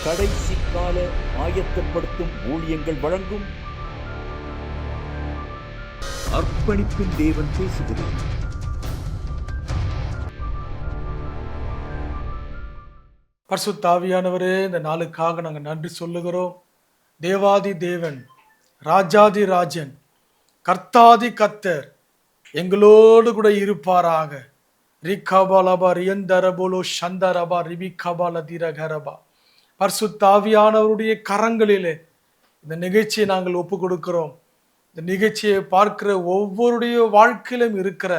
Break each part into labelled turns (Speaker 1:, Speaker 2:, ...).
Speaker 1: கடைசி கால ஆயத்தப்படுத்தும் ஊழியங்கள் வழங்கும் அர்ப்பணிப்பின் தேவன் பேசுகிறேன்.
Speaker 2: பரிசுத்த ஆவியானவரே, இந்த நாளுக்காக நாங்கள் நன்றி சொல்லுகிறோம். தேவாதி தேவன், ராஜாதி ராஜன், கர்த்தாதி கர்த்தர் எங்களோடு கூட இருப்பாராக. ரிகபாலபா ரியந்தரபோலோ சந்தரபா ரிபிகபால திரகரபா. பரிசுத்த ஆவியானவருடைய கரங்களிலே இந்த நிகழ்ச்சியை நாங்கள் ஒப்பு கொடுக்கிறோம். இந்த நிகழ்ச்சியை பார்க்கிற ஒவ்வொருடைய வாழ்க்கையிலும் இருக்கிற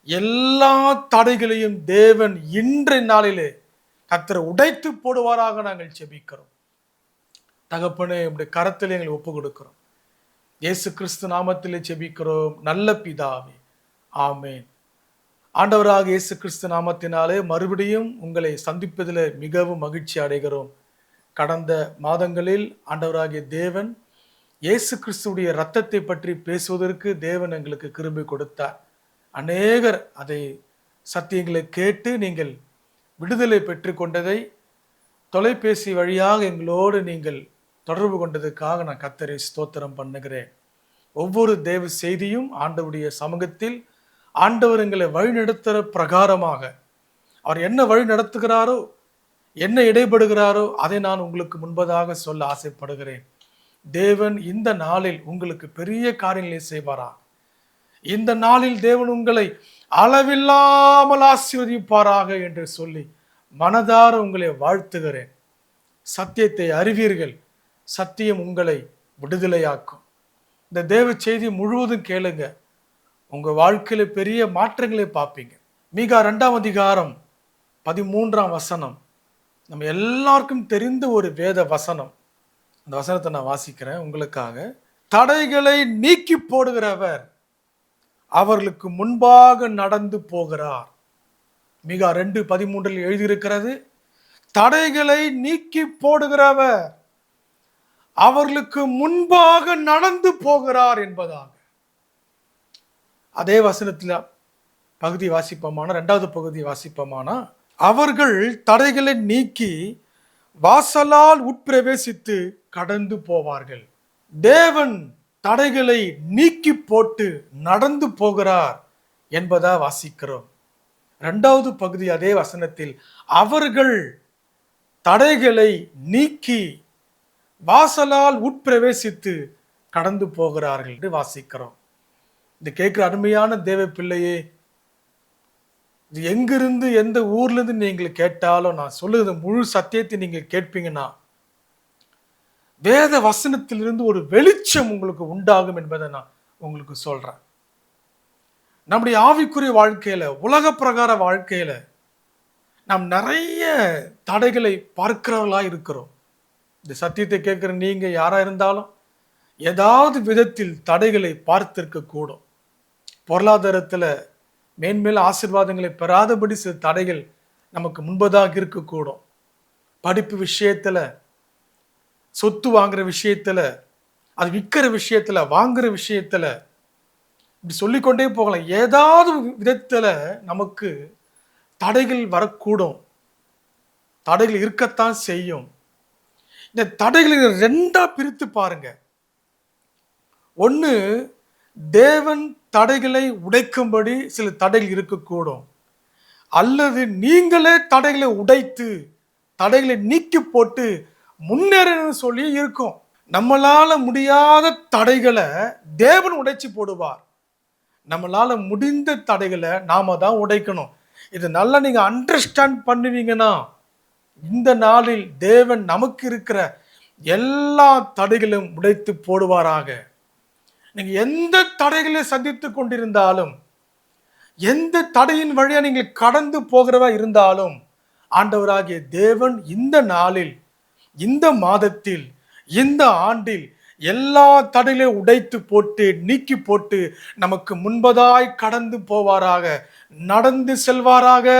Speaker 2: எல்லா தடைகளையும் தேவன் இன்றைய நாளிலே கர்த்தர் உடைத்து போடுவாராக நாங்கள் ஜெபிக்கிறோம். தகப்பனே, உம்முடைய கரத்தில் எங்களை ஒப்பு கொடுக்கிறோம். இயேசு கிறிஸ்து நாமத்திலே ஜெபிக்கிறோம் நல்ல பிதாவே, ஆமேன். ஆண்டவராக இயேசு கிறிஸ்து நாமத்தினாலே மறுபடியும் உங்களை சந்திப்பதில் மிகவும் மகிழ்ச்சி அடைகிறோம். கடந்த மாதங்களில் ஆண்டவராகிய தேவன் இயேசு கிறிஸ்துடைய இரத்தத்தை பற்றி பேசுவதற்கு தேவன் எங்களுக்கு கிருபை கொடுத்தார். அநேகர் அதை சத்தியங்களை கேட்டு நீங்கள் விடுதலை பெற்று கொண்டதை தொலைபேசி வழியாக எங்களோடு நீங்கள் தொடர்பு கொண்டதுக்காக நான் கர்த்தரை ஸ்தோத்திரம் பண்ணுகிறேன். ஒவ்வொரு தேவ செய்தியும் ஆண்டவருடைய சமூகத்தில் ஆண்டவர் எங்களை வழிநடத்துகிற பிரகாரமாக அவர் என்ன வழி நடத்துகிறாரோ, என்ன இடைபடுகிறாரோ அதை நான் உங்களுக்கு முன்பதாக சொல்ல ஆசைப்படுகிறேன். தேவன் இந்த நாளில் உங்களுக்கு பெரிய காரியங்களை செய்வாரா. இந்த நாளில் தேவன் உங்களை அளவில்லாமல் ஆசீர்வதிப்பாராக என்று சொல்லி மனதார உங்களை வாழ்த்துகிறேன். சத்தியத்தை அறிவீர்கள், சத்தியம் உங்களை விடுதலையாக்கும். இந்த தேவ செய்தி முழுவதும் கேளுங்க, உங்க வாழ்க்கையில பெரிய மாற்றங்களை பார்ப்பீங்க. மீகா 2ஆம் அதிகாரம் 13ஆம் வசனம் நம்ம எல்லாருக்கும் தெரிந்த ஒரு வேத வசனம். அந்த வசனத்தை நான் வாசிக்கிறேன் உங்களுக்காக. தடைகளை நீக்கி போடுகிறவர் அவர்களுக்கு முன்பாக நடந்து போகிறார். மீகா 2:13 எழுதியிருக்கிறது, தடைகளை நீக்கி போடுகிறவர் அவர்களுக்கு முன்பாக நடந்து போகிறார் என்பதாக. அதே வசனத்தில் பகுதி வாசிப்போமான, 2வது பகுதி வாசிப்போமானா, அவர்கள் தடைகளை நீக்கி வாசலால் உட்பிரவேசித்து கடந்து போவார்கள். தேவன் தடைகளை நீக்கி போட்டு நடந்து போகிறார் என்பதா வாசிக்கிறோம். 2வது பகுதி அதே வசனத்தில் அவர்கள் தடைகளை நீக்கி வாசலால் உட்பிரவேசித்து கடந்து போகிறார்கள் என்று வாசிக்கிறோம். இது கேட்கிற அருமையான தேவ பிள்ளையே, இது எங்கிருந்து எந்த ஊர்ல இருந்து நீங்கள் கேட்டாலும் நான் சொல்லுகிற முழு சத்தியத்தை நீங்கள் கேட்பீங்கன்னா வேத வசனத்திலிருந்து ஒரு வெளிச்சம் உங்களுக்கு உண்டாகும் என்பதை நான் உங்களுக்கு சொல்றேன். நம்முடைய ஆவிக்குரிய வாழ்க்கையில, உலக பிரகார வாழ்க்கையில நாம் நிறைய தடைகளை பார்க்கிறவர்களா இருக்கிறோம். இந்த சத்தியத்தை கேட்கிற நீங்க யாரா இருந்தாலும் ஏதாவது விதத்தில் தடைகளை பார்த்திருக்க கூடும். பொருளாதாரத்துல மேன்மேல் ஆசீர்வாதங்களை பெறாதபடி சில தடைகள் நமக்கு முன்பதாக இருக்கக்கூடும். படிப்பு விஷயத்துல, சொத்து வாங்குற விஷயத்துல, அது விற்கிற விஷயத்துல, வாங்குற விஷயத்துல, இப்படி சொல்லிக்கொண்டே போகலாம். ஏதாவது விதத்துல நமக்கு தடைகள் வரக்கூடும். தடைகள் இருக்கத்தான் செய்யும். இந்த தடைகளை 2ஆ பிரித்து பாருங்க. ஒன்று, தேவன் தடைகளை உடைக்கும்படி சில தடைகள் இருக்கக்கூடும். அல்லது நீங்களே தடைகளை உடைத்து தடைகளை நீக்கி போட்டு முன்னேறணும்னு சொல்லி இருக்கும். நம்மளால முடியாத தடைகளை தேவன் உடைச்சு போடுவார். நம்மளால முடிந்த தடைகளை நாம தான் உடைக்கணும். இது நல்லா நீங்க அண்டர்ஸ்டாண்ட் பண்ணுவீங்கன்னா இந்த நாளில் தேவன் நமக்கு இருக்கிற எல்லா தடைகளும் உடைத்து போடுவாராக. நீங்க எந்த தடைகளை சந்தித்து கொண்டிருந்தாலும், எந்த தடையின் வழியா நீங்கள் கடந்து போகிறவா இருந்தாலும், ஆண்டவராகிய தேவன் இந்த நாளில், இந்த மாதத்தில், இந்த ஆண்டில் எல்லா தடைகளையும் உடைத்து போட்டு நீக்கி போட்டு நமக்கு முன்பதாய் கடந்து போவாராக, நடந்து செல்வாராக.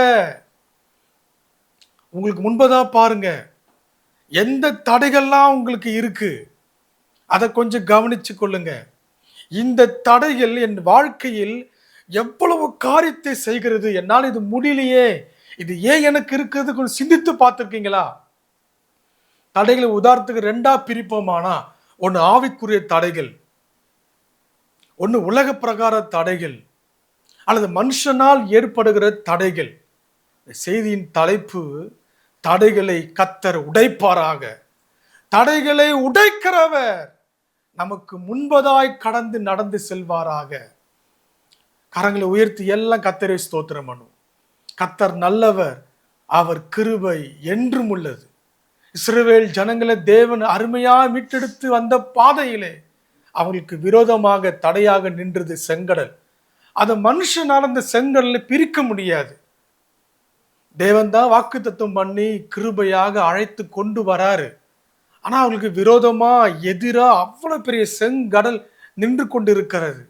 Speaker 2: உங்களுக்கு முன்பதா பாருங்க, எந்த தடைகள்லாம் உங்களுக்கு இருக்கு அதை கொஞ்சம் கவனிச்சு கொள்ளுங்க. இந்த தடைகள் என் வாழ்க்கையில் எவ்வளவு காரியத்தை செய்கிறது, என்னால் இது முடியலையே, இது ஏன் எனக்கு இருக்கிறது கொஞ்சம் சிந்தித்து பார்த்துருக்கீங்களா? தடைகளை உதாரணத்துக்கு ரெண்டா பிரிப்போமானா, ஒன்னு ஆவிக்குரிய தடைகள், ஒன்னு உலக பிரகார தடைகள், அல்லது மனுஷனால் ஏற்படுகிற தடைகள். செய்தியின் தலைப்பு, தடைகளை கர்த்தர் உடைப்பாராக. தடைகளை உடைக்கிறவர் நமக்கு முன்பதாய் கடந்து நடந்து செல்வாராக. கரங்களை உயர்த்தி எல்லாம் கர்த்தரை ஸ்தோத்திரம் பண்ணும். கர்த்தர் நல்லவர், அவர் கிருபை என்றும் உள்ளது. இஸ்ரவேல் ஜனங்களை தேவன் அருமையா மீட்டெடுத்து வந்த பாதையிலே அவங்களுக்கு விரோதமாக தடையாக நின்றது செங்கடல். அதை மனுஷனால் அந்த செங்கடலை பிரிக்க முடியாது. தேவன் தான் வாக்குத்தத்தம் பண்ணி கிருபையாக அழைத்து கொண்டு வராரு. ஆனா அவங்களுக்கு விரோதமா எதிரா அவ்வளவு பெரிய செங்கடல் நின்று கொண்டு இருக்கிறது.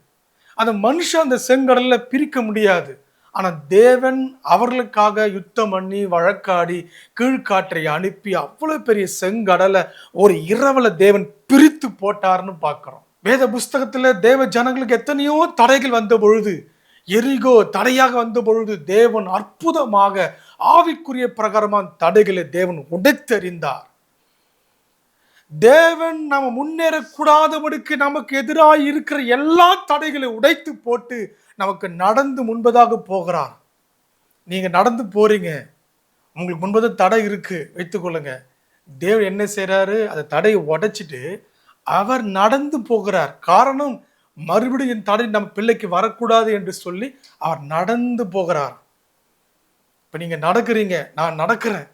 Speaker 2: அந்த மனுஷன் அந்த செங்கடல்ல பிரிக்க முடியாது. ஆனா தேவன் அவர்களுக்காக யுத்தம் பண்ணி வழக்காடி கீழ்காற்றை அனுப்பி அவ்வளவு பெரிய செங்கடலை ஒரு இரவுல தேவன் பிரித்து போட்டார்னு பார்க்கிறோம். வேத புஸ்தகத்துல தேவ ஜனங்களுக்கு எத்தனையோ தடைகள் வந்த பொழுது, எரிகோ தடையாக வந்த பொழுது தேவன் அற்புதமாக ஆவிக்குரிய பிரகாரமான தடைகளை தேவன் உடைத்தெறிந்தார். தேவன் நம்ம முன்னேறக்கூடாதபடிக்கு நமக்கு எதிராக இருக்கிற எல்லா தடைகளை உடைத்து போட்டு நமக்கு நடந்து முன்பதாக போகிறார். நீங்க நடந்து போறீங்க, உங்களுக்கு முன்பது தடை இருக்கு வைத்துக்கொள்ளுங்க. தேவன் என்ன செய்யறாரு? அந்த தடையை உடைச்சிட்டு அவர் நடந்து போகிறார். காரணம், மறுபடியும் தடை நம்ம பிள்ளைக்கு வரக்கூடாது என்று சொல்லி அவர் நடந்து போகிறார். இப்ப நீங்க நடக்கிறீங்க, நான் நடக்கிறேன்.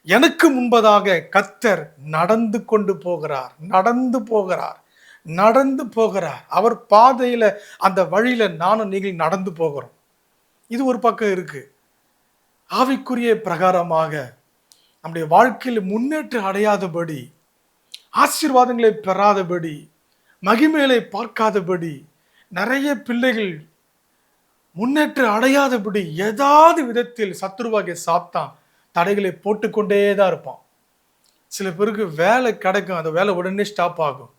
Speaker 2: எனக்கு முன்பதாக கர்த்தர் நடந்து கொண்டு போகிறார், நடந்து போகிறார், நடந்து போகிறார். அவர் பாதையில, அந்த வழியில நானும் நீங்கள் நடந்து போகிறோம். இது ஒரு பக்கம் இருக்கு. ஆவிக்குரிய பிரகாரமாக நம்முடைய வாழ்க்கையில் முன்னேற்றம் அடையாதபடி, ஆசீர்வாதங்களை பெறாதபடி, மகிமைகளை பார்க்காதபடி, நிறைய பிள்ளைகள் முன்னேற்றம் அடையாதபடி ஏதாவது விதத்தில் சத்துருவாகிய சாத்தான் தடைகளை போட்டுக்கொண்டே தான் இருப்பான். சில பேருக்கு வேலை கிடைக்கும், அந்த வேலை உடனே ஸ்டாப் ஆகும்.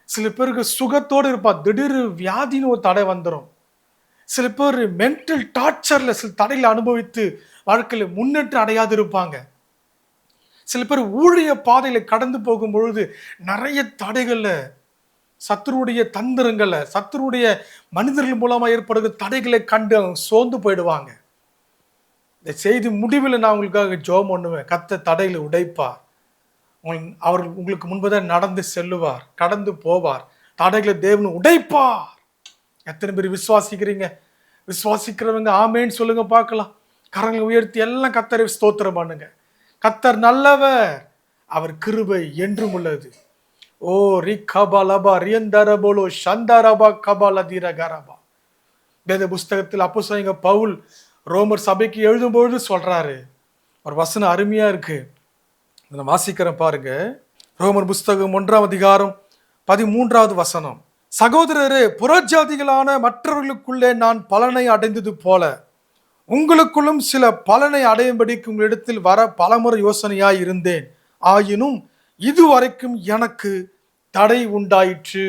Speaker 2: சில பேருக்கு சுகத்தோடு இருப்பான், திடீர் வியாதின்னு ஒரு தடை வந்துடும். சில பேர் மென்டல் டார்ச்சர்ல சில தடைகளை அனுபவித்து வாழ்க்கையில் முன்னேற்றம் அடையாது இருப்பாங்க. சில பேர் ஊழிய பாதையில கடந்து போகும் பொழுது நிறைய தடைகள்ல, சத்துருடைய தந்திரங்களை, சத்துருடைய மனிதர்கள் மூலமா ஏற்படுகிற தடைகளை கண்டு சோர்ந்து போயிடுவாங்க. இந்த செய்தி முடிவில் நான் உங்களுக்காக ஜெபம் பண்ணுவேன். கர்த்தர் தடைகளை உடைப்பார். அவர் உங்களுக்கு முன்பதான் நடந்து செல்லுவார், கடந்து போவார். தடைகளை தேவன் உடைப்பார். எத்தனை பேர் விசுவாசிக்கிறீங்க? விசுவாசிக்கிறவங்க ஆமேன்னு சொல்லுங்க பார்க்கலாம். கரங்களை உயர்த்தி எல்லாம் கர்த்தரை ஸ்தோத்திரம் பண்ணுங்க. கர்த்தர் நல்லவர், அவர் கிருபை என்றும் உள்ளது. ஓ ரி கபலபா ரியந்தரபோலோ சந்தரபா கபலதிரகரபா. வேத புஸ்தகத்தில் அப்போஸ்தலனாகிய பவுல் ரோமர் சபைக்கு எழுதும்பொழுது சொல்றாரு. ஒரு வசனம் அருமையா இருக்கு, நான் வாசிக்கிறேன் பாருங்க. ரோமர் புஸ்தகம் 1ஆம் அதிகாரம் 13வது வசனம். சகோதரரே, புறஜாதிகளான மற்றவர்களுக்குள்ளே நான் பலனை அடைந்தது போல உங்களுக்குள்ளும் சில பலனை அடையும்படிக்கு உங்களிடத்தில் வர பலமுறை யோசனையாய் இருந்தேன். ஆயினும் இதுவரைக்கும் எனக்கு தடை உண்டாயிற்று.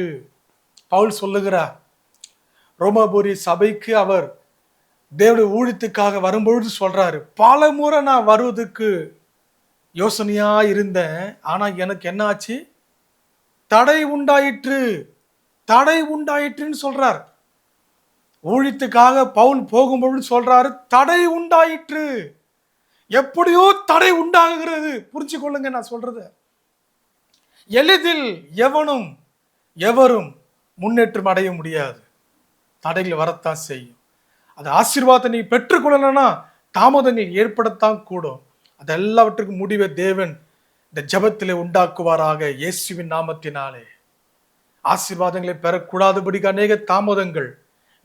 Speaker 2: பவுல் சொல்லுகிறார், ரோமாபுரி சபைக்கு அவர் தேவனுடைய ஊழியத்துக்காக வரும்பொழுது சொல்றாரு, பல முறை நான் வருவதற்கு யோசனையா இருந்தேன், ஆனா எனக்கு என்ன ஆச்சு? தடை உண்டாயிற்று, தடை உண்டாயிற்றுன்னு சொல்றார். ஊழியத்துக்காக பவுல் போகும்பொழுது சொல்றாரு, தடை உண்டாயிற்று. எப்படியோ தடை உண்டாகிறது. புரிஞ்சு கொள்ளுங்க நான் சொல்றது. எளிதில் எவரும் முன்னேற்றம் அடைய முடியாது. தடைகள் வரத்தான் செய்யும். அது ஆசீர்வாதத்தை நீ பெற்றுக்கொள்ளலன்னா தாமதங்கள் ஏற்படத்தான் கூடும். அதெல்லாவற்றுக்கும் முடிவை தேவன் இந்த ஜெபத்திலே உண்டாக்குவாராக, இயேசுவின் நாமத்தினாலே. ஆசீர்வாதங்களை பெறக்கூடாதபடிக்கு அநேக தாமதங்கள்,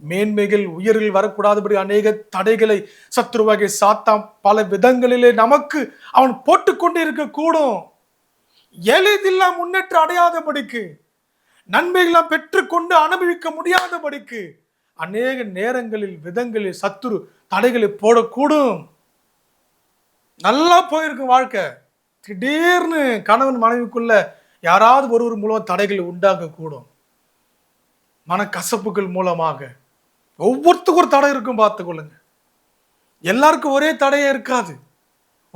Speaker 2: மேன்மைகள் உயர்வில் வரக்கூடாதபடி அநேக தடைகளை சத்துருவாகிய சாத்தான் பல விதங்களிலே நமக்கு அவன் போட்டுக்கொண்டு இருக்க கூடும். எளிதில் முன்னேற்றம் அடையாதபடிக்கு, நன்மைகளாம் பெற்றுக்கொண்டு அனுபவிக்க முடியாதபடிக்கு அநேக நேரங்களில் விதங்களில் சத்துரு தடைகளை போடக்கூடும். நல்லா போயிருக்கும் வாழ்க்கை, திடீர்னு கணவன் மனைவிக்குள்ள யாராவது ஒருவர் மூலம் தடைகளை உண்டாக்க கூடும். மனக்கசப்புகள் மூலமாக ஒவ்வொருத்துக்கும் ஒரு தடை இருக்கும், பார்த்துக்கொள்ளுங்க. எல்லாருக்கும் ஒரே தடையே இருக்காது.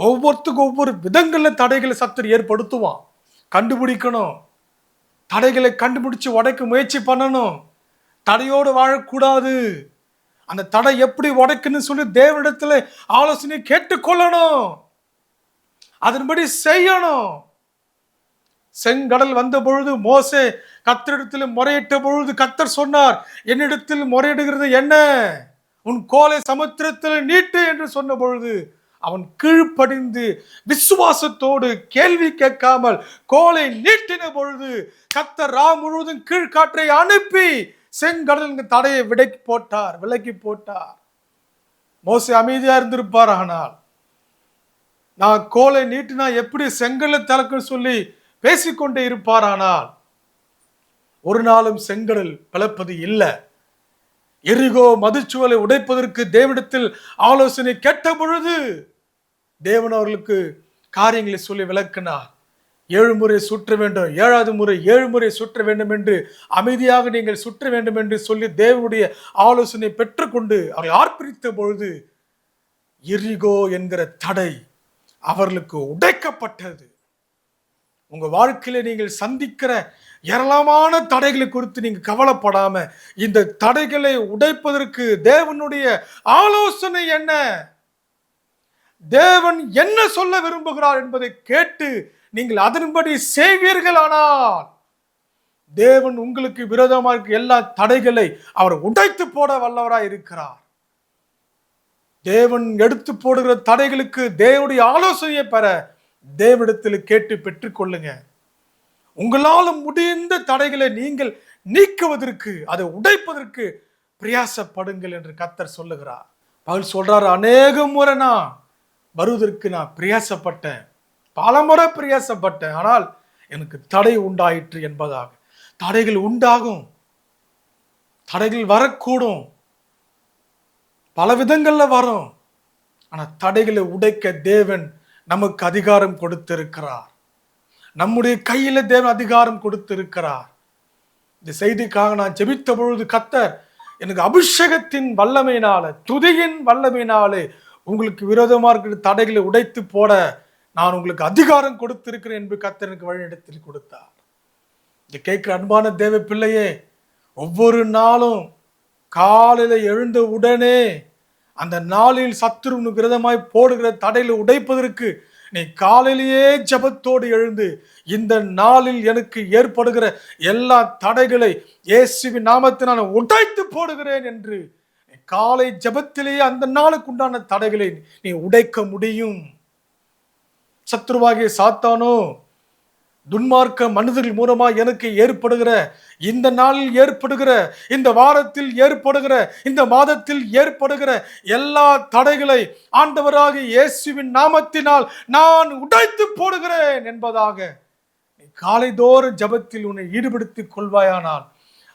Speaker 2: ஒவ்வொருத்துக்கும் ஒவ்வொரு விதங்கள்ல தடைகளை சத்துரு ஏற்படுத்துவான். கண்டுபிடிக்கணும். தடைகளை கண்டுபிடிச்சு உடைக்க முயற்சி பண்ணணும். தடையோடு வாழக்கூடாது. அந்த தடை எப்படி உடைக்குன்னு சொல்லி தேவனிடத்துல ஆலோசனை கேட்டுக்கொள்ளணும். அதன்படி செய்யணும். செங்கடல் வந்த பொழுது மோசே கர்த்தரிடத்தில் முறையிட்ட பொழுது கர்த்தர் சொன்னார், என்னிடத்தில் முறையிடுகிறது என்ன? உன் கோலை சமுத்திரத்தில் நீட்டு என்று சொன்ன பொழுது அவன் கீழ்ப்படிந்து விசுவாசத்தோடு கேள்வி கேட்காமல் கோலை நீட்டின பொழுது கர்த்தர் முழுவதும் கீழ்காற்றை அனுப்பி செங்கடலின் தடையை விலக்கி போட்டார். மோசே அமைதியா இருந்திருப்பார். ஆனால் நான் கோலை நீட்டினா எப்படி செங்கலை திறக்க சொல்லி பேசிக்கொண்டே இருப்பார். ஆனால் ஒரு நாளும் செங்கடல் பிளப்பது இல்லை. எரிகோ மதிச்சுவலை உடைப்பதற்கு தேவனிடத்தில் ஆலோசனை கேட்ட பொழுது தேவன் அவர்களுக்கு காரியங்களை சொல்லி விளக்கினார். 7 முறை சுற்ற வேண்டும், 7வது முறை 7 முறை சுற்ற வேண்டும் என்று, அமைதியாக நீங்கள் சுற்ற வேண்டும் என்று சொல்லி தேவனுடைய ஆலோசனை பெற்றுக்கொண்டு அவரை ஆர்ப்பரித்த பொழுது எரிகோ என்கிற தடை அவர்களுக்கு உடைக்கப்பட்டது. உங்க வாழ்க்கையில நீங்கள் சந்திக்கிற ஏராளமான தடைகளை குறித்து நீங்க கவலைப்படாம இந்த தடைகளை உடைப்பதற்கு தேவனுடைய ஆலோசனை என்ன, தேவன் என்ன சொல்ல விரும்புகிறார் என்பதை கேட்டு நீங்கள் அதன்படி செய்வீர்களானால் தேவன் உங்களுக்கு விரோதமாக இருக்க எல்லா தடைகளை அவர் உடைத்து போட வல்லவராய் இருக்கிறார். தேவன் எடுத்து போடுகிற தடைகளுக்கு தேவனுடைய ஆலோசனையை பெற தேவனிடத்தில் கேட்டு பெற்றுக்கொள்ளுங்க. உங்களால் முடிந்த தடைகளை நீங்கள் நீக்குவதற்கு, அதை உடைப்பதற்கு பிரயாசப்படுங்கள் என்று கர்த்தர் சொல்லுகிறார். பவுல் சொல்றாரு, அநேக முறை நான் வருவதற்கு நான் பிரயாசப்பட்டேன், பல முறை பிரயாசப்பட்டேன், ஆனால் எனக்கு தடை உண்டாயிற்று என்பதாக. தடைகள் உண்டாகும், தடைகள் வரக்கூடும், பல விதங்கள்ல வரும். ஆனா தடைகளை உடைக்க தேவன் நமக்கு அதிகாரம் கொடுத்திருக்கிறார். நம்முடைய கையில தேவன் அதிகாரம் கொடுத்திருக்கிறார். இந்த செய்திக்காக நான் ஜெபித்த பொழுது கர்த்தர் எனக்கு அபிஷேகத்தின் வல்லமையினால, துதியின் வல்லமையினாலே உங்களுக்கு விரோதமாக இருக்கிற தடைகளை உடைத்து போட நான் உங்களுக்கு அதிகாரம் கொடுத்திருக்கிறேன் என்று கர்த்தர் எனக்கு வழிநடத்தி கொடுத்தார். இதை கேட்கிற அன்பான தேவ பிள்ளையே, ஒவ்வொரு நாளும் காலையில எழுந்த உடனே அந்த நாளில் சத்துருவுக்கு விரோதமாய் போடுகிற தடைகளை உடைப்பதற்கு நீ காலையிலேயே ஜெபத்தோடு எழுந்து, இந்த நாளில் எனக்கு ஏற்படுகிற எல்லா தடைகளை இயேசுவின் நாமத்தில் நான் உடைத்து போடுகிறேன் என்று காலை ஜெபத்திலேயே அந்த நாளுக்கு உண்டான தடைகளை நீ உடைக்க முடியும். சத்துருவாகிய சாத்தானோ, துன்மார்க்க மனிதர்கள் மூலமாக எனக்கு ஏற்படுகிற, இந்த நாளில் ஏற்படுகிற, இந்த வாரத்தில் ஏற்படுகிற, இந்த மாதத்தில் ஏற்படுகிற எல்லா தடைகளை ஆண்டவராகிய இயேசுவின் நாமத்தினால் நான் உடைத்து போடுகிறேன் என்பதாக காலைதோறும் ஜெபத்தில் உன்னை ஈடுபடுத்திக் கொள்வாயானால்,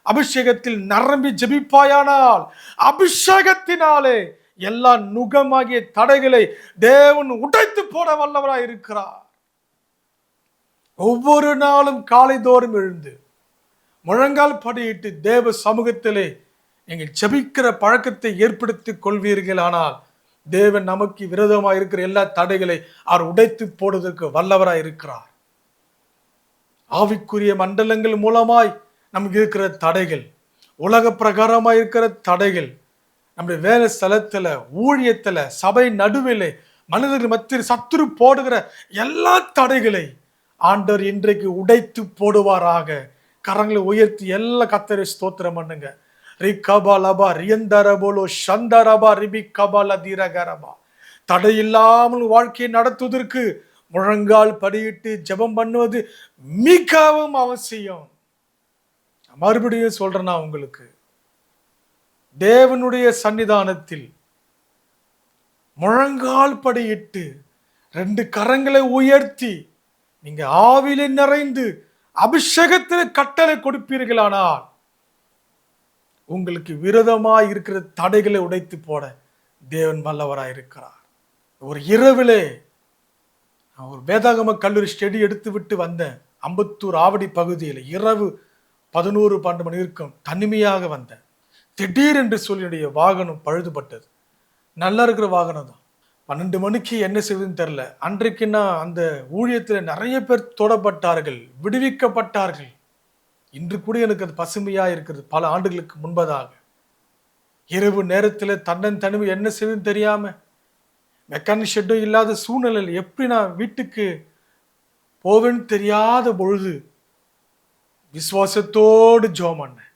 Speaker 2: அபிஷேகத்தில் நிரம்பி ஜெபிப்பாயானால், அபிஷேகத்தினாலே எல்லா நுகமாகிய தடைகளை தேவன் உடைத்து போட வல்லவராய் இருக்கிறார். ஒவ்வொரு நாளும் காலைதோறும் எழுந்து முழங்கால் படியிட்டு தேவ சமூகத்திலே நீங்கள் ஜெபிக்கிற பழக்கத்தை ஏற்படுத்திக் கொள்வீர்கள். ஆனால் தேவன் நமக்கு விரோதமாக இருக்கிற எல்லா தடைகளை அவர் உடைத்து போடுவதற்கு வல்லவராய் இருக்கிறார். ஆவிக்குரிய மண்டலங்கள் மூலமாய் நமக்கு இருக்கிற தடைகள், உலக பிரகாரமாக இருக்கிற தடைகள், நம்முடைய வேலை ஸ்தலத்துல, ஊழியத்துல, சபை நடுவிலே, மனிதர்கள் மத்தியில் சத்துரு போடுகிற எல்லா தடைகளை ஆண்டவர் இன்றைக்கு உடைத்து போடுவாராக. கரங்களை உயர்த்தி எல்லா கர்த்தரை ஸ்தோத்திரம் பண்ணுங்க. ரிகபலபா ரியந்தரபோலோ சந்தரபா ரிபிகபல தீரகரபா. தடை இல்லாமல் வாழ்க்கையை நடத்துவதற்கு முழங்கால் படியிட்டு ஜெபம் பண்ணுவது மிகவும் அவசியம். மறுபடியும் சொல்றேன், நான் உங்களுக்கு தேவனுடைய சன்னிதானத்தில் முழங்கால் படியிட்டு 2 கரங்களை உயர்த்தி நீங்க ஆவிலே நிறைந்து அபிஷேகத்தில் கட்டளை கொடுப்பீர்களானால் உங்களுக்கு விரோதமாய் இருக்கிற தடைகளை உடைத்து போட தேவன் வல்லவராய் இருக்கிறார். ஒரு இரவிலே நான் ஒரு வேதாகம கல்லூரி ஸ்டடி எடுத்து விட்டு வந்தேன். அம்பத்தூர் ஆவடி பகுதியில் இரவு 11-12 மணி இருக்கும், தனிமையாக வந்தேன். திடீரென்று சொல்லி என்னுடைய வாகனம் பழுதுபட்டது. நல்லா இருக்கிற வாகனம் தான். 12 மணிக்கு என்ன செய்வதுன்னு தெரியல. அன்றைக்குன்னா அந்த ஊழியத்தில் நிறைய பேர் தொடப்பட்டார்கள், விடுவிக்கப்பட்டார்கள். இன்று கூட எனக்கு அது பசுமையா இருக்கிறது. பல ஆண்டுகளுக்கு முன்பதாக இரவு நேரத்தில் தனிமை என்ன செய்வதுன்னு தெரியாம, மெக்கானிக் ஷெட்டும் இல்லாத சூழ்நிலையில் எப்படி நான் வீட்டுக்கு போவேன்னு தெரியாத பொழுது விசுவாசத்தோடு ஜெபம் பண்ணேன்,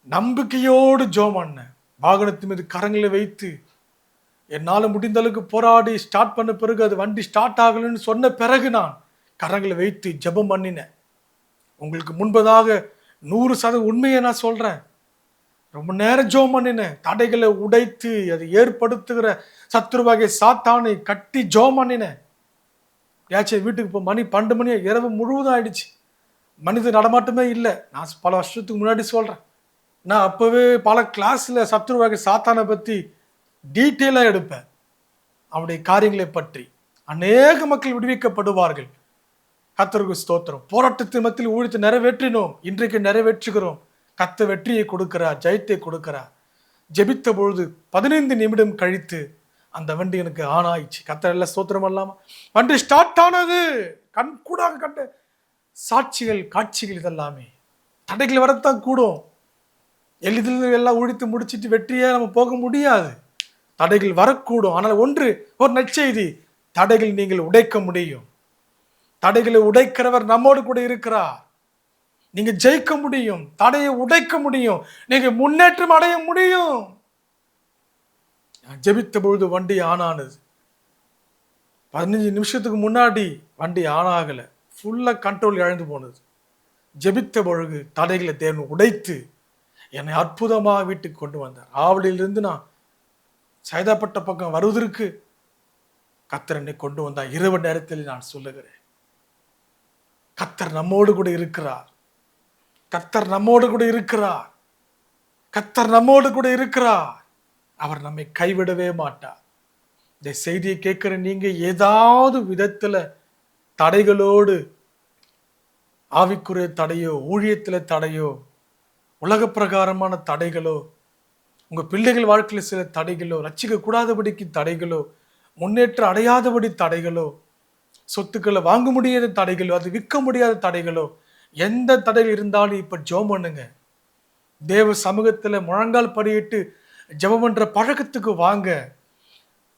Speaker 2: நம்பிக்கையோடு ஜெபம் பண்ணேன். வாகனத்து மீது கரங்களை வைத்து என்னால் முடிந்த அளவுக்கு போராடி ஸ்டார்ட் பண்ண பிறகு அது வண்டி ஸ்டார்ட் ஆகலன்னு சொன்ன பிறகு நான் கரங்களை வைத்து ஜெபம் பண்ணினேன். உங்களுக்கு முன்பதாக 100% உண்மையை நான் சொல்றேன். ரொம்ப நேரம் ஜெபம் பண்ணினேன். தடைகளை உடைத்து அதை ஏற்படுத்துகிற சத்துருவாகிய சாத்தானை கட்டி ஜெபம் பண்ணினேன். ஏதாச்சும் வீட்டுக்கு இப்போ மணி 12 மணி இரவு முழுவதும் ஆயிடுச்சு. மனித நடமாட்டமே இல்லை. நான் பல வருஷத்துக்கு முன்னாடி சொல்றேன். நான் அப்பவே பல கிளாஸ்ல சத்துருவாகிய சாத்தானை பற்றி டீட்டெயிலாக எடுப்பேன். அவருடைய காரியங்களை பற்றி அநேக மக்கள் விடுவிக்கப்படுவார்கள். கர்த்தருக்கு ஸ்தோத்திரம். போராட்டத்தின் மத்தியில் ஊழியத்தை நிறைவேற்றினோம், இன்றைக்கு நிறைவேற்றுகிறோம். கர்த்தர் வெற்றியை கொடுக்கிறார், ஜெயத்தை கொடுக்கிறார். ஜெபித்த பொழுது 15 நிமிடம் கழித்து அந்த வண்டி எனக்கு ஆன் ஆயிடுச்சு. கர்த்தர் எல்லாம் ஸ்தோத்திரம் அல்லாம வண்டி ஸ்டார்ட் ஆனது. கண் கூடாக கண்ட சாட்சிகள், காட்சிகள் இதெல்லாமே. தடைகள் வரத்தான் கூடும். எளிதில் எல்லாம் உழித்து முடிச்சிட்டு வெற்றியே நம்ம போக முடியாது. தடைகள் வரக்கூடும். ஆனால் ஒரு நற்செய்தி, தடைகள் நீங்கள் உடைக்க முடியும். தடைகளை உடைக்கிறவர் நம்மோடு கூட இருக்கிறார். நீங்க ஜெயிக்க முடியும், தடையை உடைக்க முடியும், நீங்க முன்னேற்றம் அடைய முடியும். ஜெபித்த பொழுது வண்டி ஆன் ஆனது. 15 நிமிஷத்துக்கு முன்னாடி வண்டி ஆன் ஆகல, ஃபுல்லா கண்ட்ரோல் இழந்து போனது. ஜெபித்த பொழுது தடைகளை தேவன் உடைத்து என்னை அற்புதமாக வீட்டுக்கு கொண்டு வந்தார். ஆவலிலிருந்து நான் சைதாப்பட்ட பக்கம் வருவதற்கு கர்த்தர் என்னை கொண்டு வந்தார். இரவு நேரத்தில் நான் சொல்லுகிறேன், கர்த்தர் நம்மோடு கூட இருக்கிறார். கர்த்தர் நம்மோடு கூட இருக்கிறார். கர்த்தர் நம்மோடு கூட இருக்கிறார். அவர் நம்மை கைவிடவே மாட்டார். இந்த செய்தியை கேட்கிற நீங்க ஏதாவது விதத்துல தடைகளோடு, ஆவிக்குரிய தடையோ, ஊழியத்துல தடையோ, உலக பிரகாரமான தடைகளோ, உங்க பிள்ளைகள் வாழ்க்கையில் சில தடைகளோ, ரட்சிக்க கூடாதபடிக்கு தடைகளோ, முன்னேற்றம் அடையாதபடி தடைகளோ, சொத்துக்களை வாங்க முடியாத தடைகளோ, அது விற்க முடியாத தடைகளோ, எந்த தடைகள் இருந்தாலும் இப்ப ஜெபம் பண்ணுங்க. தேவ சமூகத்துல முழங்கால் படியிட்டு ஜெபம் பண்ற பழக்கத்துக்கு வாங்க.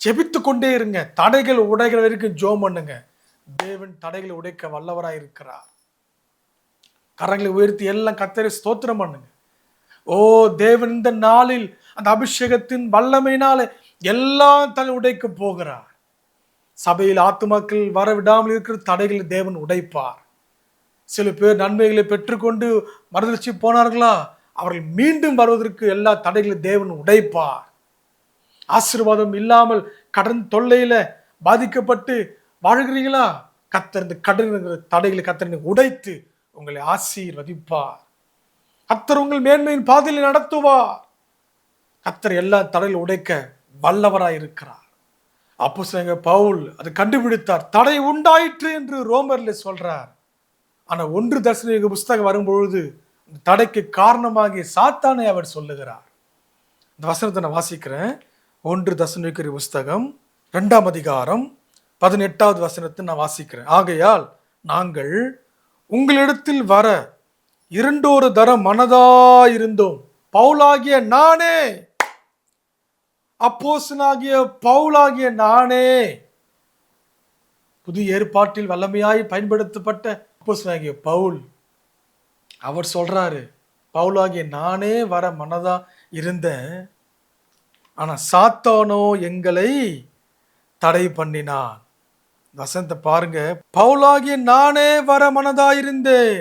Speaker 2: ஜெபித்து கொண்டே இருங்க. தடைகள் உடைகிற வரைக்கும் ஜெபம் பண்ணுங்க. தேவன் தடைகளை உடைக்க வல்லவராய் இருக்கிறார். கரங்களை உயர்த்தி எல்லாம் கர்த்தரை ஸ்தோத்திரம் பண்ணுங்க. ஓ தேவன் இந்த நாளில் அந்த அபிஷேகத்தின் வல்லமையினால எல்லாம் தலை உடைக்க போகிறார். சபையில் ஆத்துமாக்கள் வர விடாமல் இருக்கிற தடைகளை தேவன் உடைப்பார். சில பேர் நன்மைகளை பெற்றுக்கொண்டு மறுதளிச்சு போனார்களா, அவர்கள் மீண்டும் வருவதற்கு எல்லா தடைகளையும் தேவன் உடைப்பார். ஆசீர்வாதம் இல்லாமல் கடன் தொல்லையில பாதிக்கப்பட்டு வாழ்கிறீங்களா, கர்த்தர் இந்த கடன் தடைகளை கர்த்தர் உடைத்து உங்களை ஆசீர்வதிப்பார். கர்த்தர் உங்கள் மேன்மையின் பாதையில் நடத்துவார். கர்த்தர் எல்லா தடைகளை உடைக்க வல்லவராய் இருக்கிறார். அப்போஸ்தலனாகிய பவுல் அதை கண்டுபிடித்தார். தடை உண்டாயிற்று என்று ரோமர்ல சொல்றார். ஆனா 1 தெசலோனிக்கேயர் புஸ்தகம் வரும்பொழுது தடைக்கு காரணமாகிய சாத்தானை அவர் சொல்லுகிறார். இந்த வசனத்தை நான் வாசிக்கிறேன். 1 தெசலோனிக்கேயர் புஸ்தகம் 2ஆம் அதிகாரம் 18வது வசனத்தை நான் வாசிக்கிறேன். ஆகையால் நாங்கள் உங்களிடத்தில் வர 2 தரம் மனதாயிருந்தோம். பவுலாகிய நானே, அப்போஸ்தலனாகிய பவுலாகிய நானே, புதிய ஏற்பாட்டில் வல்லமையாய் பயன்படுத்தப்பட்ட அப்போஸ்தலனாகிய பவுல், அவர் சொல்றாரு, பவுலாகிய நானே வர மனதா இருந்தேன், ஆனா சாத்தானோ எங்களை தடை பண்ணினான். வசனத்தை பாருங்க. பவுலாகிய நானே வர மனதா இருந்தேன்,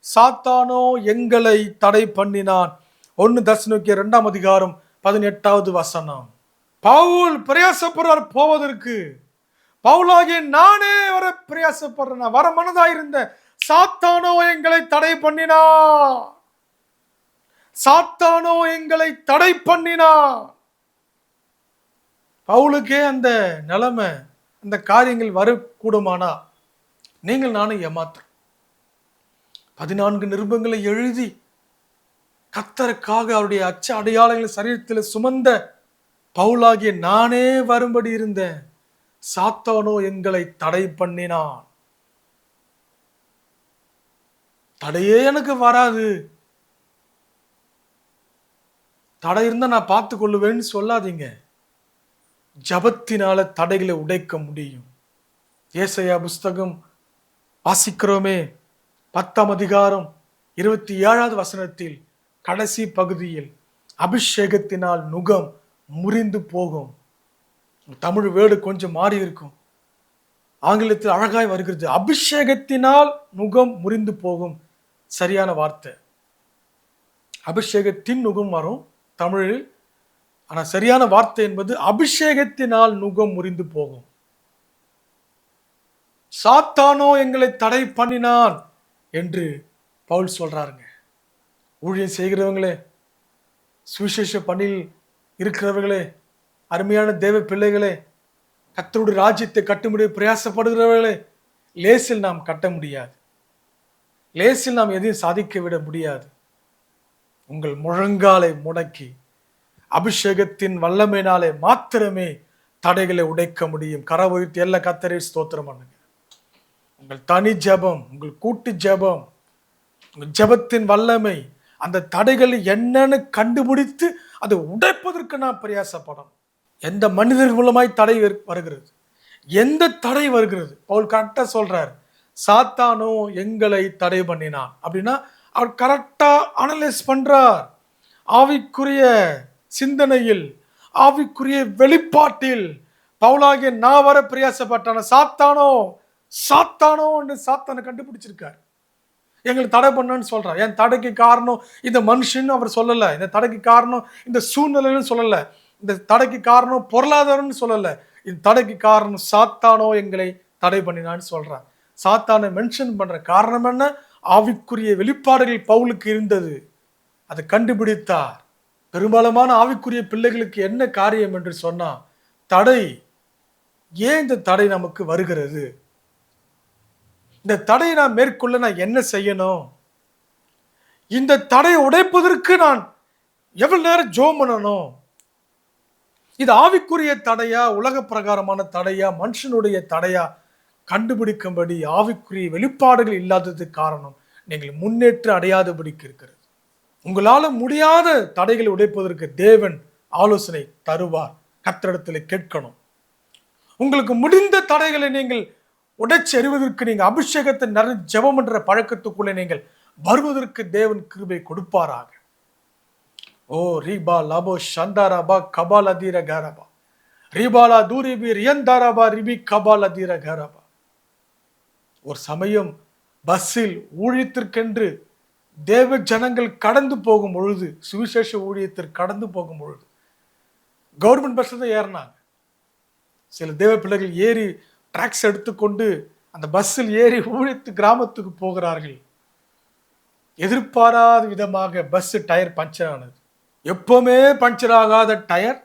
Speaker 2: சாத்தானோ எங்களை தடை பண்ணினான். 1 தெசலோனிக்கேயர் 2ஆம் அதிகாரம் 18வது வசனம். பவுல் பிரயாசப்படுறார் போவதற்கு. பவுலாகிய நானே வர பிரயாசப்படுறேன், வர மனதா இருந்தேன், சாத்தானோ எங்களை தடை பண்ணினா, சாத்தானோ எங்களை தடை பண்ணினா. பவுலுக்கே அந்த நிலைமை, அந்த காரியங்கள் வரக்கூடுமானா நீங்கள் நானும் ஏமாத்துறோம். 14 நிருபங்களை எழுதி கர்த்தருக்காக அவருடைய அச்ச அடையாளங்களை சரீரத்தில் சுமந்த பவுலாகிய நானே வரும்படி இருந்தேன், சாத்தானோ எங்களை தடை பண்ணினான். தடையே எனக்கு வராது, தடை இருந்தா நான் பார்த்து கொள்ளுவேன்னு சொல்லாதீங்க. ஜபத்தினால தடைகளை உடைக்க முடியும். ஏசாயா புஸ்தகம் வாசிக்கிறோமே, 10ஆம் அதிகாரம் 27வது வசனத்தில் கடைசி பகுதியில் அபிஷேகத்தினால் நுகம் முறிந்து போகும். தமிழ் வேர்டு கொஞ்சம் மாறி இருக்கும், ஆங்கிலத்தில் அழகாய் வருகிறது. அபிஷேகத்தினால் நுகம் முறிந்து போகும், சரியான வார்த்தை. அபிஷேகத்தின் நுகம் வரும் தமிழில், ஆனா சரியான வார்த்தை என்பது அபிஷேகத்தினால் நுகம் முறிந்து போகும். சாத்தானோ எங்களை தடை பண்ணினான் என்று பவுல் சொல்றாருங்க. ஊழியம் செய்கிறவங்களே, சுவிசேஷ பணியில் இருக்கிறவர்களே, அருமையான தேவ பிள்ளைகளே, கர்த்தருடைய ராஜ்யத்தை கட்டும்படி பிரயாசப்படுகிறவர்களே, லேசில் நாம் கட்ட முடியாது, லேசில் நாம் எதையும் சாதிக்க விட முடியாது. உங்கள் முழங்காலை முடக்கி அபிஷேகத்தின் வல்லமையினாலே மாத்திரமே தடைகளை உடைக்க முடியும். கரவொழித்து எல்லா கர்த்தரை ஸ்தோத்திரம் பண்ணுங்க. உங்கள் தனி ஜெபம், உங்கள் கூட்டு ஜெபம், உங்கள் ஜெபத்தின் வல்லமை அந்த தடைகள் என்னன்னு கண்டுபிடித்து அதை உடைப்பதற்கு நாம் பிரயாசப்படணும். எந்த மனிதர் மூலமாய் தடை வருகிறது, எந்த தடை வருகிறது, பவுல் கரெக்டா சொல்றார், சாத்தானோ எங்களை தடை பண்ணினான் அப்படின்னா அவர் கரெக்டா அனலைஸ் பண்றார். ஆவிக்குரிய சிந்தனையில், ஆவிக்குரிய வெளிப்பாட்டில் பவுலாகிய நான் வர பிரயாசப்பட்டான சாத்தானோ சாத்தானோ என்று சாத்தானை கண்டுபிடிச்சிருக்கார். எங்களுக்கு தடை பண்ணன்னு சொல்றார். என் தடைக்கு காரணம் இந்த மனுஷன் அவர் சொல்லல, இந்த தடைக்கு காரணம் இந்த சூழ்நிலைன்னு சொல்லல, இந்த தடைக்கு காரணம் பொருளாதாரம்னு சொல்லல, இந்த தடைக்கு காரணம் சாத்தானோ எங்களை தடை பண்ணினான்னு சொல்றார். சாத்தானை மென்ஷன் பண்ற காரணம் என்ன? ஆவிக்குரிய வெளிப்பாடுகள் பவுலுக்கு இருந்தது, அதை கண்டுபிடித்தார். பெரும்பாலான ஆவிக்குரிய பிள்ளைகளுக்கு என்ன காரியம் என்று சொன்னா, தடை. ஏன் இந்த தடை நமக்கு வருகிறது? இந்த தடையை நான் மேற்கொள்ள நான் என்ன செய்யணும்? இந்த தடையை உடைப்பதற்கு நான் எவ்வளவு நேரம் ஜெபம் பண்ணணும்? இது ஆவிக்குரிய தடையா, உலக பிரகாரமான தடையா, மனுஷனுடைய தடையா கண்டுபிடிக்கும்படி ஆவிக்குரிய வெளிப்பாடுகள் இல்லாததுக்கு காரணம் நீங்கள் முன்னேற்றம் அடையாதபடிக்கு இருக்கிறது. உங்களால முடியாத தடைகளை உடைப்பதற்கு தேவன் ஆலோசனை தருவார். கர்த்தரிடத்தில் கேட்கணும். உங்களுக்கு முடிந்த தடைகளை நீங்கள் உடைச்சு எறிவதற்கு நீங்க அபிஷேகத்தை நிறைய ஜெபம் என்ற பழக்கத்துக்குள்ளே நீங்கள் வருவதற்கு தேவன் கிருபை கொடுப்பாராக. ஓ ரீபா லபோ சந்தாராபா கபால் அதீர கரபா ரீபாலா தூரிபி ரியந்தாராபா ரிபி கபால் அதீர கரபா. ஒரு சமயம் பஸ்ஸில் ஊழியத்திற்கென்று தேவ ஜனங்கள் கடந்து போகும் பொழுது, சுவிசேஷ ஊழியத்திற்கு கடந்து போகும் பொழுது கவர்மெண்ட் பஸ்ல தான் ஏறினாங்க. சில தேவ பிள்ளைகள் ஏறி டிராக்ஸ் எடுத்துக்கொண்டு அந்த பஸ்ஸில் ஏறி ஊழியத்து கிராமத்துக்கு போகிறார்கள். எதிர்பாராத விதமாக பஸ் டயர் பஞ்சர் ஆனது. எப்பவுமே பஞ்சர் ஆகாத டயர்,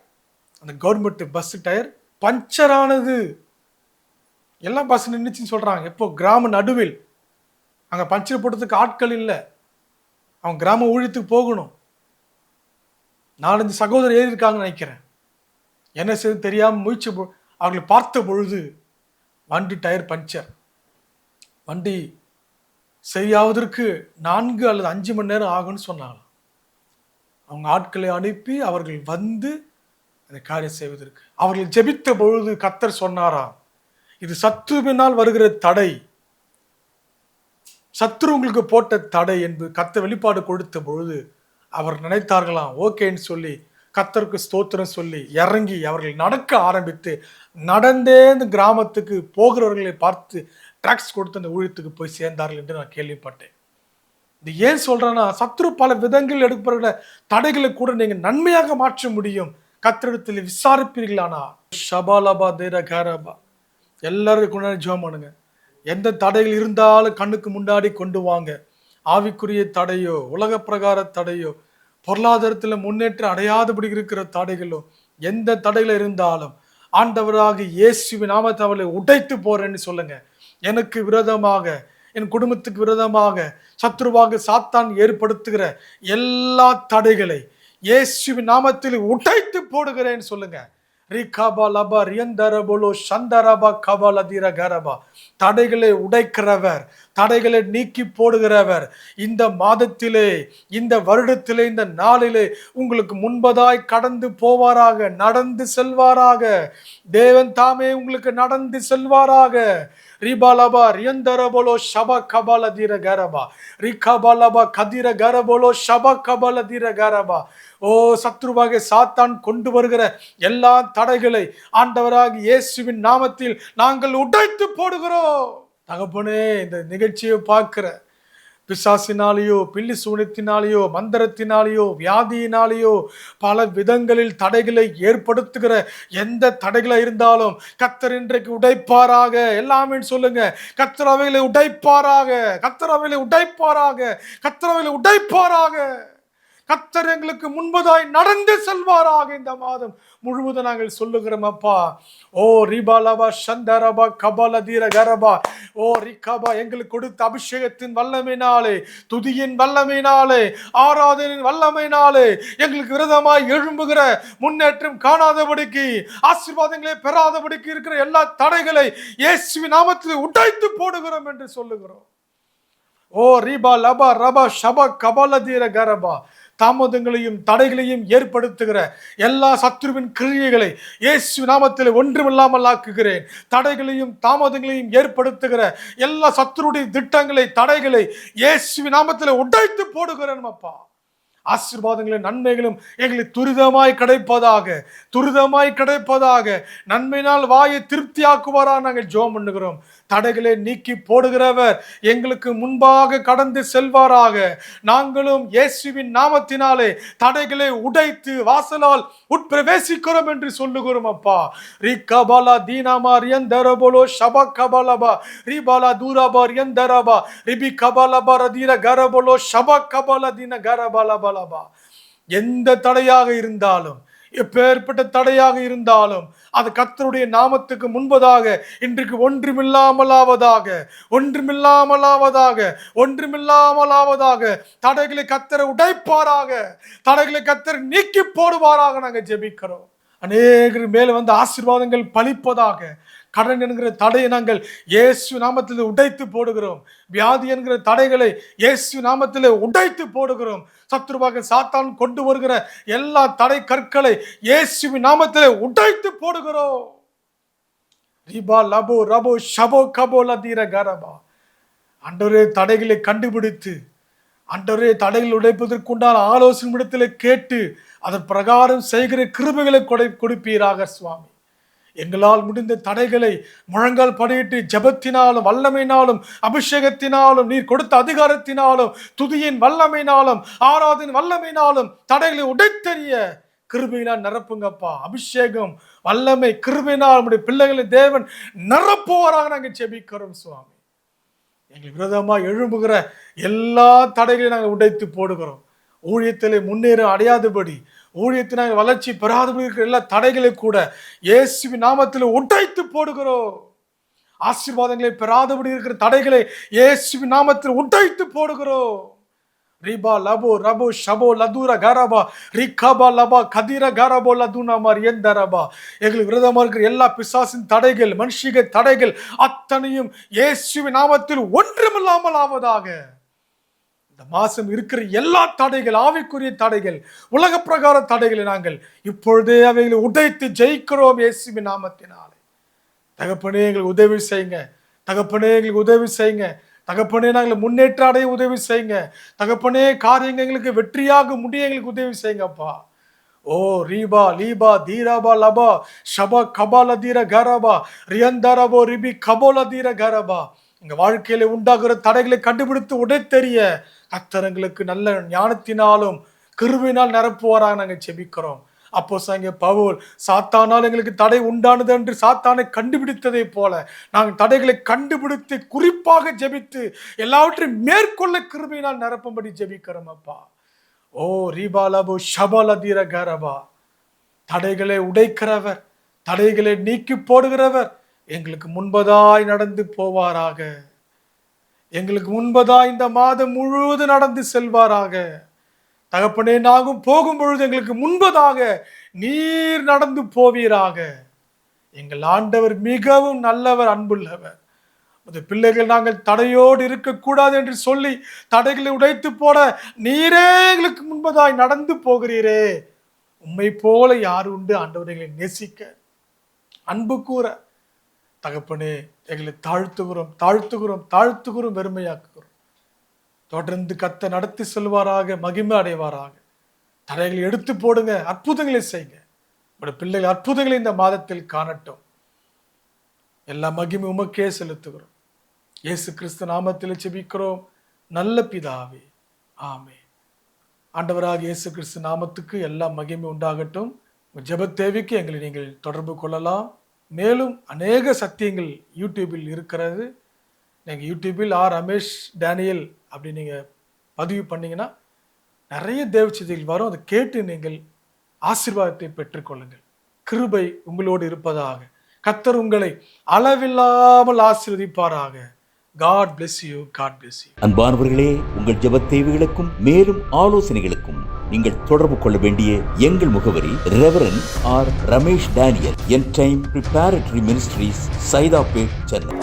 Speaker 2: அந்த கவர்மெண்ட் பஸ் டயர் பஞ்சர் ஆனது. எல்லாம் பஸ் நின்றுச்சுன்னு சொல்றாங்க. எப்போ கிராம நடுவில், அங்க பஞ்சர் போட்டதுக்கு ஆட்கள் இல்லை, அவங்க கிராம ஊழியத்துக்கு போகணும். 4-5 சகோதரர் ஏறி இருக்காங்கன்னு நினைக்கிறேன். என்ன செய்து தெரியாம முயற்சி அவர்களை பார்த்த பொழுது வண்டி டயர் பஞ்சர். வண்டி சரியாவதற்கு 4 அல்லது 5 மணி நேரம் ஆகும்னு சொன்னாங்க. அவங்க ஆட்களை அனுப்பி அவர்கள் வந்து அந்த காரியம் செய்வதற்கு அவர்கள் ஜெபித்த பொழுது கர்த்தர் சொன்னாராம், இது சத்துருவினால் வருகிற தடை, சத்துரு உங்களுக்கு போட்ட தடை என்று கர்த்தர் வெளிப்பாடு கொடுத்த பொழுது அவர் நினைத்தார்களாம், ஓகேன்னு சொல்லி கர்த்தருக்கு ஸ்தோத்திரம் சொல்லி இறங்கி அவர்கள் நடக்க ஆரம்பித்து நடந்தே இந்த கிராமத்துக்கு போகிறவர்களை பார்த்து ட்ராக்ஸ் கொடுத்து அந்த ஊழியத்துக்கு போய் சேர்ந்தார்கள் என்று நான் கேள்விப்பட்டேன். இது ஏன் சொல்றேன்னா, சத்துரு பல விதங்கள் எடுப்பவர்கள தடைகளை கூட நீங்க நன்மையாக மாற்ற முடியும். கர்த்தரிடத்தில் விசாரிப்பீர்களானா ஷபாலபா தேர காரபா எல்லாரும் கொண்டாடி ஜெபம் பண்ணுங்க. எந்த தடைகள் இருந்தாலும் கண்ணுக்கு முன்னாடி கொண்டு வாங்க. ஆவிக்குரிய தடையோ, உலக பிரகார தடையோ, பொருளாதாரத்தில் முன்னேற்றம் அடையாதபடி இருக்கிற தடைகளோ, எந்த தடைகள் இருந்தாலும் ஆண்டவராக இயேசுவின் நாமத்தை அவளை உடைத்து போறேன்னு சொல்லுங்க. எனக்கு விரோதமாக, என் குடும்பத்துக்கு விரோதமாக சத்ருவாக சாத்தான் ஏற்படுத்துகிற எல்லா தடைகளை இயேசுவின் நாமத்தில் உடைத்து போடுகிறேன் சொல்லுங்க. ரிகபா லபா ரியந்தரபோலோ சந்தரபா கபலதிர கரபா. தடைகளை உடைக்கிறவர், தடைகளை நீக்கி போடுகிறவர் இந்த மாதத்திலே, இந்த வருடத்திலே, இந்த நாளிலே உங்களுக்கு முன்பதாய் கடந்து போவாராக, நடந்து செல்வாராக. தேவன் தாமே உங்களுக்கு நடந்து செல்வாராக. ரிபாலபா ரியந்தரபோலோ ஷபா கபலதிர கரபா ரிகபலபா கதிர கரபோலோ ஷபா கபலதிர கரபா. ஓ சத்ருவாக சாத்தான் கொண்டு வருகிற எல்லா தடைகளை ஆண்டவராக இயேசுவின் நாமத்தில் நாங்கள் உடைத்து போடுகிறோம். தகப்பனே, இந்த நிகழ்ச்சியை பார்க்கிற பிசாசினாலேயோ, பில்லி சூனியத்தினாலேயோ, மந்திரத்தினாலேயோ, வியாதியினாலேயோ, பல விதங்களில் தடைகளை ஏற்படுத்துகிற எந்த தடைகளை இருந்தாலும் கர்த்தர் இன்றைக்கு உடைப்பாராக. எல்லாமே சொல்லுங்க. கர்த்தர் அவைகளை உடைப்பாராக, கர்த்தர் அவைகளை உடைப்பாராக, கர்த்தர் அவைகளை உடைப்பாராக. கர்த்தர் எங்களுக்கு முன்பதாய் நடந்து செல்வாராக. இந்த மாதம் முழுவதும் நாங்கள் சொல்லுகிறோம் அப்பா. ஓ ரிபாலபா சந்தரபா கபலதீர கரபா. ஓ ரிகபா, எங்களுக்கு கொடுத்த அபிஷேகத்தின் வல்லமையினாலே, துதியின் வல்லமையினாலே, ஆராதனின் வல்லமையினாலே எங்களுக்கு விரதமாய் எழும்புகிற முன்னேற்றம் காணாதபடிக்கு, ஆசீர்வாதங்களை பெறாதபடிக்கு இருக்கிற எல்லா தடைகளை இயேசுவின் நாமத்தில் உடைத்து போடுகிறோம் என்று சொல்லுகிறோம். ஓ ரிபா லபா ரபா ஷபா கபலதீர கரபா. தாமதங்களையும் தடைகளையும் ஏற்படுத்துகிற எல்லா சத்துருவின் கிரியைகளை இயேசு நாமத்தில் ஒன்றுமில்லாமல் ஆக்குகிறேன். தடைகளையும் தாமதங்களையும் ஏற்படுத்துகிற எல்லா சத்துருடைய திட்டங்களை, தடைகளை இயேசு நாமத்தில் உடைத்து போடுகிறேன் அப்பா. ஆசீர்வாதங்களும் நன்மைகளும் எங்களுக்கு துரிதமாய் கிடைப்பதாக, துரிதமாய் கிடைப்பதாக. நன்மையினால் வாயை திருப்தியாக்குவாரா நாங்கள் ஜெபம் பண்ணுகிறோம். தடைகளை நீக்கி போடுகிறவர் எங்களுக்கு முன்பாக கடந்து செல்வாராக. நாங்களும் இயேசுவின் நாமத்தினாலே தடைகளை உடைத்து வாசலால் உட்பிரவேசிக்கிறோம் என்று சொல்லுகிறோம் அப்பா. ரிகபலா தீனாமா ரியந்தரபோலோ ஷபா கபலபா ரிபாலா தூரபா ரியந்தரபா ரிபி கபலபா ரதீர கரபோலோ ஷபா கபல தீன கரபலபா. எந்த தடையாக இருந்தாலும், எப்பேற்பட்ட தடையாக இருந்தாலும், அது கர்த்தருடைய நாமத்துக்கு முன்பதாக இன்றைக்கு ஒன்றுமில்லாமலாவதாக, ஒன்றுமில்லாமலாவதாக, ஒன்றுமில்லாமலாவதாக. தடைகளை கர்த்தரை உடைப்பாராக, தடைகளை கர்த்தர் நீக்கி போடுவாராக. நாங்கள் ஜெபிக்கிறோம். அநேகர் மேல வந்து ஆசீர்வாதங்கள் பலிப்பதாக. கடன் என்கிற தடையை நாங்கள் இயேசு நாமத்தில் உடைத்து போடுகிறோம். வியாதி என்கிற தடைகளை இயேசு நாமத்தில் உடைத்து போடுகிறோம். சத்ருவாக சாத்தான் கொண்டு வருகிற எல்லா தடை கற்களை இயேசுவின் நாமத்தில் உடைத்து போடுகிறோம். ரிபா லபோ ரபோ ஷபோ கபோ லதீர கரபா. ஆண்டவரே, தடைகளை கண்டுபிடித்து, ஆண்டவரே, தடைகள் உடைப்பதற்குண்டான ஆலோசனை இடத்துல கேட்டு அதன் பிரகாரம் செய்கிற கிருபைகளை கொடுப்பீராக சுவாமி. எங்களால் முடிந்த தடைகளை முழங்கால் படியிட்டு ஜெபத்தினாலும், வல்லமையினாலும், அபிஷேகத்தினாலும், நீர் கொடுத்த அதிகாரத்தினாலும், துதியின் வல்லமையினாலும், ஆராதனை வல்லமையினாலும் தடைகளை உடைத்தெறிய கிருபையினால் நிரப்புங்கப்பா. அபிஷேகம், வல்லமை, கிருபையினால் நம்முடைய பிள்ளைகளை தேவன் நிரப்புவாராக நாங்கள் ஜெபிக்கிறோம் சுவாமி. எங்களுக்கு விரோதமாக எழும்புகிற எல்லா தடைகளையும் நாங்கள் உடைத்து போடுகிறோம். ஊழியத்திலே முன்னேற அடையாதபடி, ஊழியத்தினால் வளர்ச்சி பெறாதபடி இருக்கிற எல்லா தடைகளை கூட இயேசுவின் நாமத்தில் உடைத்து போடுகிறோம். ஆசீர்வாதங்களை பெறாதபடி இருக்கிற தடைகளை இயேசுவின் நாமத்தில் உடைத்து போடுகிறோம். ரிபா லபோ ரபோ ஷபோ லதூர கரபா ரிகபா லபா கதிர கரபோ லதுனா மரியந்தரபா. எங்களுக்கு விரோதமாக இருக்கிற எல்லா பிசாசின் தடைகள், மனுஷிக தடைகள் அத்தனையும் இயேசுவின் நாமத்தில் ஒன்றுமில்லாமல் ஆவதாக. இந்த மாசம் இருக்கிற எல்லா தடைகள், ஆவிக்குரிய தடைகள், உலக பிரகார தடைகளை நாங்கள் இப்பொழுதே அவைகளை உடைத்து ஜெயிக்கிறோம் இயேசுவின் நாமத்தினாலே. தகப்பனே, எங்களுக்கு உதவி செய்யுங்க. தகப்பனே, எங்களுக்கு உதவி செய்யுங்க. தகப்பனே, நாங்கள் முன்னேற்ற அடைய உதவி செய்யுங்க. தகப்பனே, காரியங்கள் எங்களுக்கு வெற்றியாக முடிய எங்களுக்கு உதவி செய்யுங்கப்பா. ஓ ரீபா லீபா தீராபா லபா ஷபா கபால தீர கரபா ரியந்தரபோ ரிபி கபோல தீர கரபா. எங்க வாழ்க்கையில உண்டாகிற தடைகளை கண்டுபிடித்து உடைத்தெறிய கர்த்தர்களுக்கு நல்ல ஞானத்தினாலும் கிருபையினால் நிரப்புவாராக நாங்கள் ஜெபிக்கிறோம். அப்போ சாங்க பவுல், சாத்தானால் எங்களுக்கு தடை உண்டானது என்று சாத்தானை கண்டுபிடித்ததை போல நாங்கள் தடைகளை கண்டுபிடித்து குறிப்பாக ஜெபித்து எல்லாவற்றையும் மேற்கொள்ள கிருபையினால் நிரப்பும்படி ஜெபிக்கிறோம் அப்பா. ஓ ரீபாலபோ ஷபலதீர கரபா. தடைகளை உடைக்கிறவர், தடைகளை நீக்கி போடுகிறவர் எங்களுக்கு முன்பதாய் நடந்து போவாராக. எங்களுக்கு முன்பதாய் இந்த மாதம் முழுவதும் நடந்து செல்வாராக. தகப்பனே, நாகும் போகும் பொழுது எங்களுக்கு முன்பதாக நீர் நடந்து போவீராக. எங்கள் ஆண்டவர் மிகவும் நல்லவர், அன்புள்ளவர். அந்த பிள்ளைகள் நாங்கள் தடையோடு இருக்கக்கூடாது என்று சொல்லி தடைகளை உடைத்து போட நீரே எங்களுக்கு முன்பதாய் நடந்து போகிறீரே. உம்மை போல யார் உண்டு ஆண்டவர் எங்களை நேசிக்க, அன்பு கூற? தகப்பனே, எங்களை தாழ்த்துகிறோம், வெறுமையாக்குகிறோம். தொடர்ந்து கத்த நடத்தி செல்வாராக, மகிமை அடைவாராக. தடைகளை எடுத்து போடுங்க, அற்புதங்களை செய்யுங்க. உங்களுடைய பிள்ளைகள் அற்புதங்களை இந்த மாதத்தில் காணட்டும். எல்லா மகிமை உமக்கே செலுத்துகிறோம். இயேசு கிறிஸ்து நாமத்தில் ஜெபிக்கிறோம் நல்ல பிதாவே, ஆமென். ஆண்டவராக இயேசு கிறிஸ்து நாமத்துக்கு எல்லா மகிமை உண்டாகட்டும். ஜெப தேவைக்கு எங்களை நீங்கள் தொடர்பு கொள்ளலாம். மேலும் அநேக சத்தியங்கள் யூடியூபில் இருக்கிறது. நீங்கள் யூடியூபில் ரமேஷ் டேனியல் அப்படி நீங்கள் பதிவு பண்ணிங்கன்னா நிறைய தேவ செய்திகள் வரும். அதை கேட்டு நீங்கள் ஆசீர்வாதத்தை பெற்றுக்கொள்ளுங்கள். கிருபை உங்களோடு இருப்பதாக. கர்த்தர் உங்களை அளவில்லாமல் ஆசீர்வதிப்பாராக. God bless you. God bless you.
Speaker 1: அன்பானவர்களே, உங்கள் ஜெப தேவைகளுக்கும் மேலும் ஆலோசனைகளுக்கும் நீங்கள் தொடர்பு கொள்ள வேண்டிய எங்கள் முகவரி ரெவரண்ட் ஆர் ரமேஷ் டேனியல், என் டைம் பிரிப்பேரட்டரி மினிஸ்ட்ரீஸ், சைதாப்பேட், சென்னை.